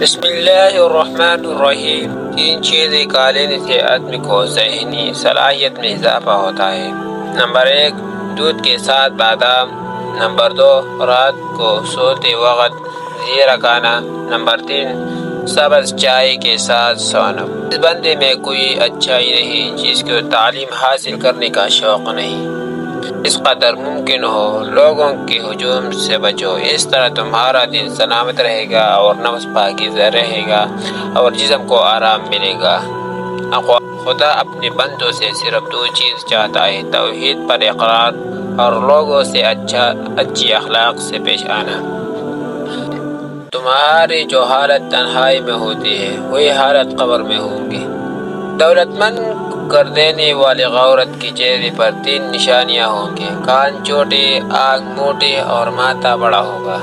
بسم اللہ الرحمن الرحیم۔ 3 چیزیں کھا لینے سے آدمی کو ذہنی صلاحیت میں اضافہ ہوتا ہے۔ نمبر 1 دودھ کے ساتھ بادام۔ نمبر 2 رات کو سوتے وقت زیرہ کھانا۔ نمبر 3 سبز چائے کے ساتھ سونا۔ اس بندے میں کوئی اچھائی نہیں جس کو تعلیم حاصل کرنے کا شوق نہیں۔ اس قدر ممکن ہو لوگوں کے ہجوم سے بچو، اس طرح تمہارا دل سلامت رہے گا اور نفس پاکیزہ رہے گا اور جسم کو آرام ملے گا۔ خدا اپنے بندوں سے صرف 2 چیز چاہتا ہے: توحید پر اقرار اور لوگوں سے اچھی اخلاق سے پیش آنا۔ تمہاری جو حالت تنہائی میں ہوتی ہے وہی حالت قبر میں ہوگی۔ دولت مند کر دینے والے عورت کے چہرے پر 3 نشانیاں ہوں گی: کان چھوٹے، آنکھ موٹے اور ماتھا بڑا ہوگا۔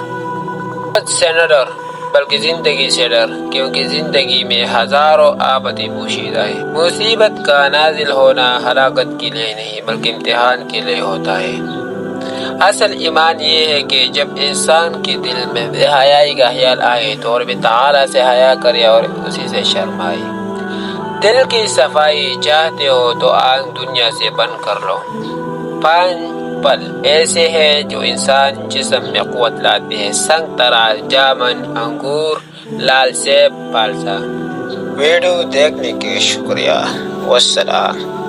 موت سے نہ ڈر بلکہ زندگی سے ڈر، کیونکہ زندگی میں ہزاروں آفتیں پوشیدہ ہیں۔ مصیبت کا نازل ہونا ہلاکت کے لیے نہیں بلکہ امتحان کے لیے ہوتا ہے۔ اصل ایمان یہ ہے کہ جب انسان کے دل میں بے حیائی کا خیال آئے تو رب تعالیٰ سے حیا کرے اور اسی سے شرمائے۔ دل کی صفائی چاہتے ہو تو آنکھ دنیا سے بند کر لو۔ 5 پل ایسے ہیں جو انسان جسم میں قوت لاتے ہیں: سنگترا، جامن، انگور، لال سیب، فالسا۔ ویڈیو دیکھنے کے شکریہ۔ والسلام۔